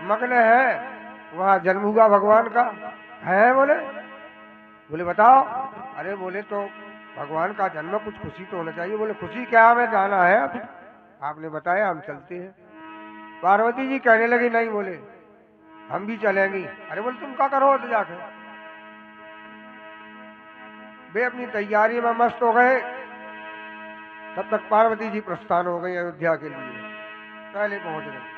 मग्न है, वहाँ जन्म हुआ भगवान का है। बोले बोले बताओ। अरे बोले तो भगवान का जन्म, कुछ खुशी तो होना चाहिए। बोले खुशी क्या, हमें जाना है, अब आपने बताया हम चलते हैं। पार्वती जी कहने लगी नहीं, बोले हम भी चलेंगी। अरे बोले तुम क्या करो तो जाके। वे अपनी तैयारी में मस्त हो गए। तब तक पार्वती जी प्रस्थान हो गई अयोध्या के लिए, पहले पहुंच गए।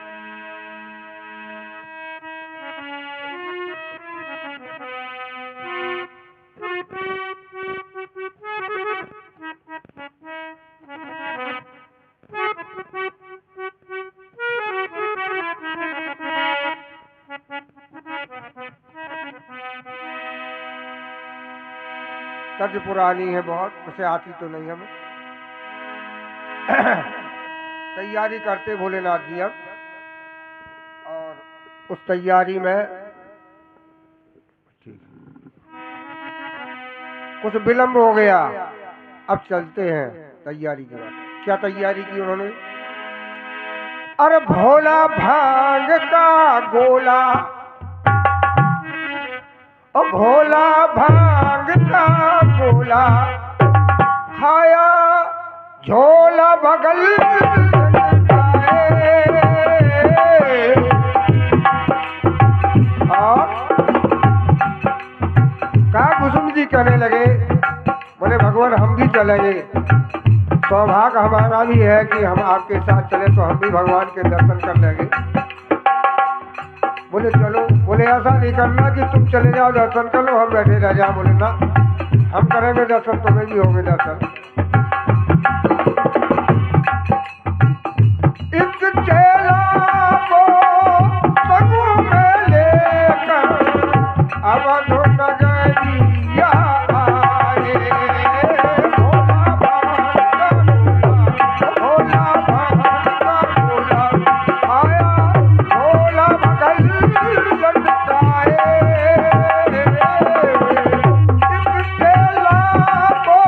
तर्ज पुरानी है बहुत, उसे आती तो नहीं हमें। तैयारी करते भोलेनाथ जी अब, और उस तैयारी में कुछ विलंब हो गया। अब चलते हैं तैयारी के बाद। क्या तैयारी की उन्होंने? अरे भोला भांग का गोला, और भोला भांग का गोला खाया, झोला बगल का कुसुम जी कहने लगे, बोले भगवान हम भी चलेंगे। सौभाग्य हमारा भी है कि हम आपके साथ चले तो हम भी भगवान के दर्शन कर लेंगे। बोले चलो। बोले ऐसा नहीं करना कि तुम चले जाओ दर्शन कर लो, हम बैठे रह जाओ। बोले ना, हम करेंगे दर्शन, तुम्हें भी होंगे दर्शन। इस चेला को संग में लेकर अवध नगरिया आए। भोला भांग का गोला, भोला भांग का गोला आया, भोला बगल लटकाए। इस चेला को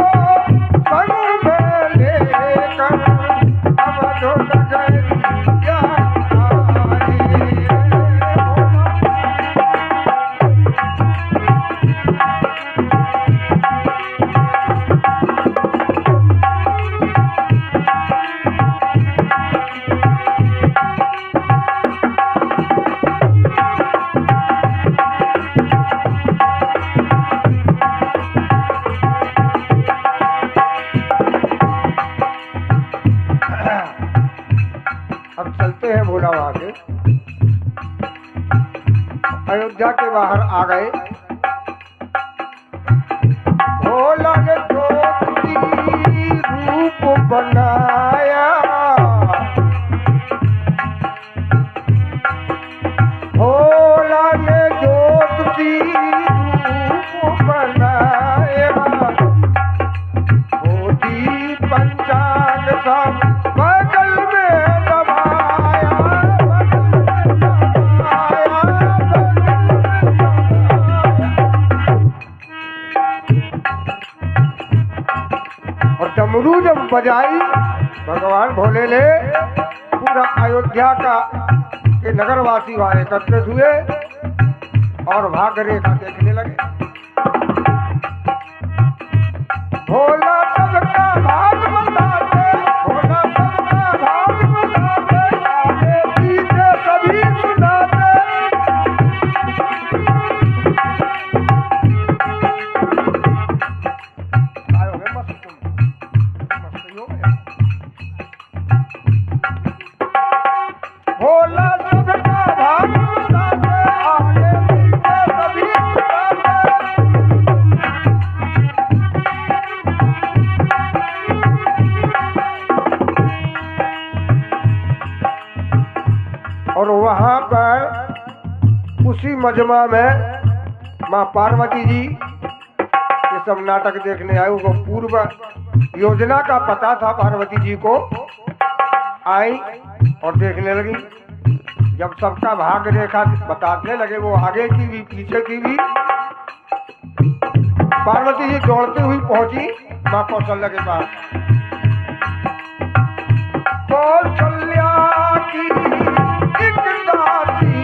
संग में लेकर अवध नगरिया आए। अब चलते हैं भोला वहां से। अयोध्या के बाहर आ गए। भोला ने ज्योति रूप बनाया, भोला ने ज्योति रूप बनाया, मोदी पंचांग सब बगल में दबाया, बगल में दबाया, बगल में दबाया। और डमरू जब बजाई भगवान भोले ने, पूरा अयोध्या का के नगरवासी वहां एकत्रित हुए और भाग रेखा देखने लगे। भोला सबका भाग बताते, भोला सबका भाग बताते, आगे पीछे सभी सुनाते। आए हो गए मस्त, तुम मस्त ही हो गए। भोला सबका भाग बताते, आगे पीछे सभी सुनाते। और वहां पर उसी मजमा में माँ पार्वती जी ये सब नाटक देखने आए। वो पूर्व योजना का पता था पार्वती जी को। आई और देखने लगी। जब सबका भाग रेखा बताने लगे, वो आगे की भी पीछे की भी, पार्वती जी दौड़ती हुई पहुंची माँ कौशल्या के पास। कौशल्या की एक दासी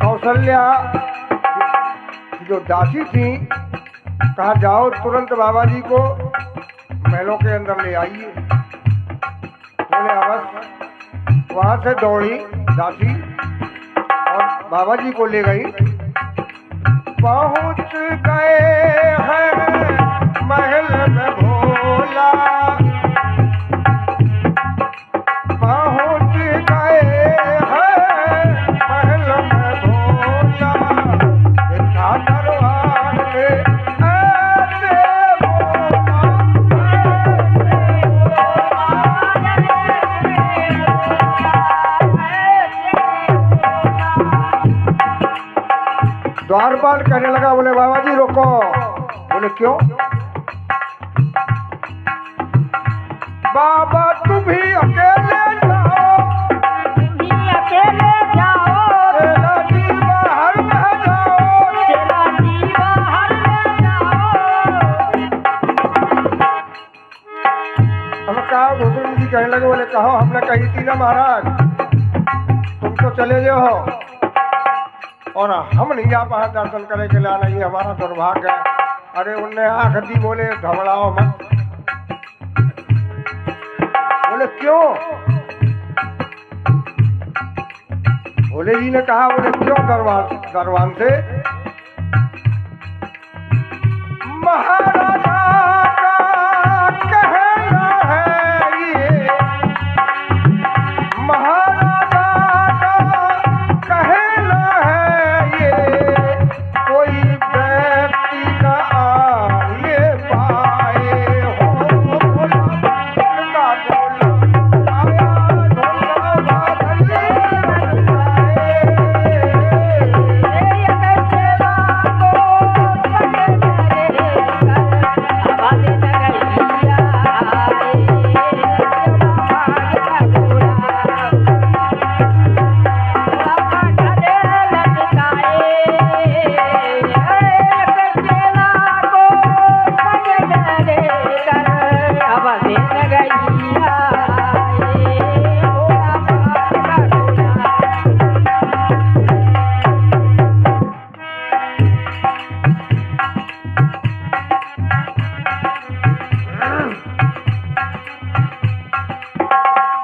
कौशल्या जो दासी थी, कहा जाओ तुरंत बाबा जी को महलों के अंदर ले आइए। बोले अवश्य। वहां से दौड़ी दासी और बाबा जी को ले गई। पहुंच गए हैं महल में भोला, पहुंच गए हैं महल में भोला, देखा दरबार में ऐसे द्वारपाल कहने लगा। बोले बाबा जी रोको। बोले क्यों? बाबा तुम भी अकेले जाओ, अकेले जाओ, चेला जी बाहर न जाओ, चेला जी बाहर न जाओ। हम कहा भूषण जी कहने लगे। बोले कहो हमने कही थी ना महाराज, तुम तो चले गए हो और हम नहीं जा पाए दर्शन करे के लिए। नहीं, हमारा दुर्भाग्य है। अरे उनने आंख दी। बोले घबराओ मत। बोले क्यों? भोले जी ने कहा। बोले क्यों? दरबान से महाराजा का कहना है ये, महाराजा का कहना है ये, कोई व्यक्ति न आने पाए हो। भोला का बोला आया ढोला बादल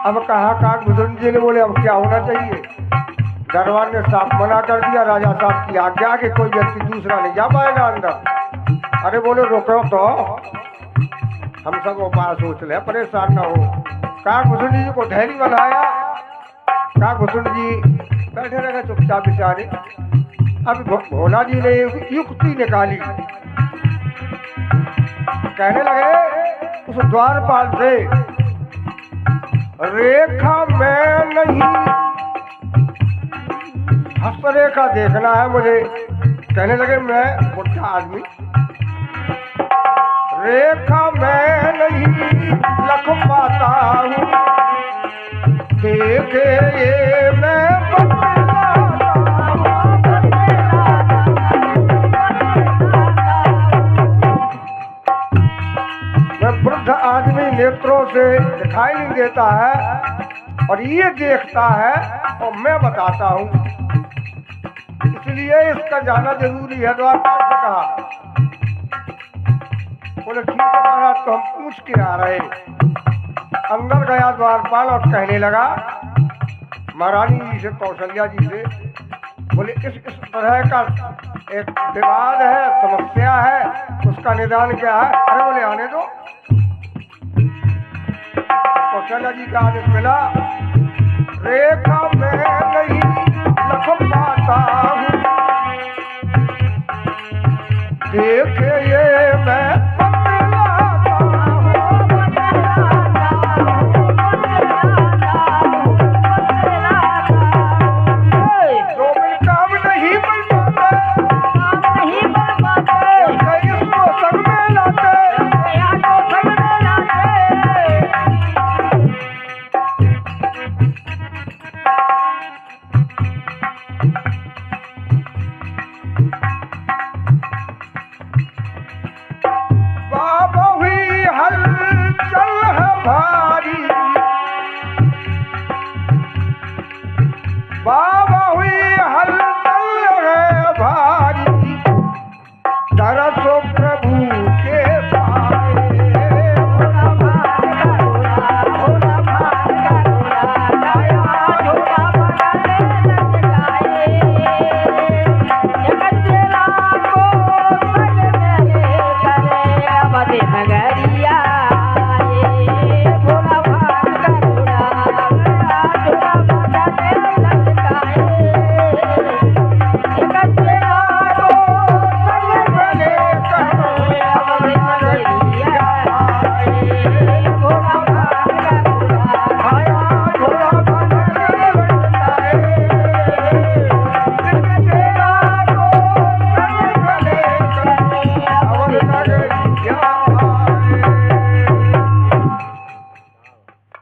अब कहा काक बुजुर्ग जी ने। बोले अब क्या होना चाहिए? दरबार ने साफ मना कर दिया। राजा साहब की आज्ञा कि कोई व्यक्ति दूसरा नहीं जा पाएगा अंदर। अरे बोले रुको तो, हम सब उपाय सोच ले, परेशान न हो। काक बुजुर्ग जी को धैर्य बनाया। काक बुजुर्ग जी बैठे रहे चुपचाप बेचारे। अब भोला जी ने युक्ति निकाली। कहने लगे उस द्वारपाल से, रेखा में नहीं, हस्तरेखा देखना है मुझे। कहने लगे मैं बुढ़ा आदमी, रेखा में नहीं लख पाता हूँ, देखे ये मैं वृद्ध आदमी नेत्रों से दिखाई नहीं देता है और ये देखता है और मैं बताता हूँ, इसलिए इसका जाना जरूरी है। द्वारपाल से कहा। बोले ठीक है महाराज, तो हम पूछ के आ रहे। अंदर गया द्वारपाल और कहने लगा महारानी जी से, कौशल्या जी से, बोले इस तरह का एक विवाद है, समस्या है, उसका निदान क्या है? अरे बोले आने दो। कौशल्या जी का आदेश मिला, रेखा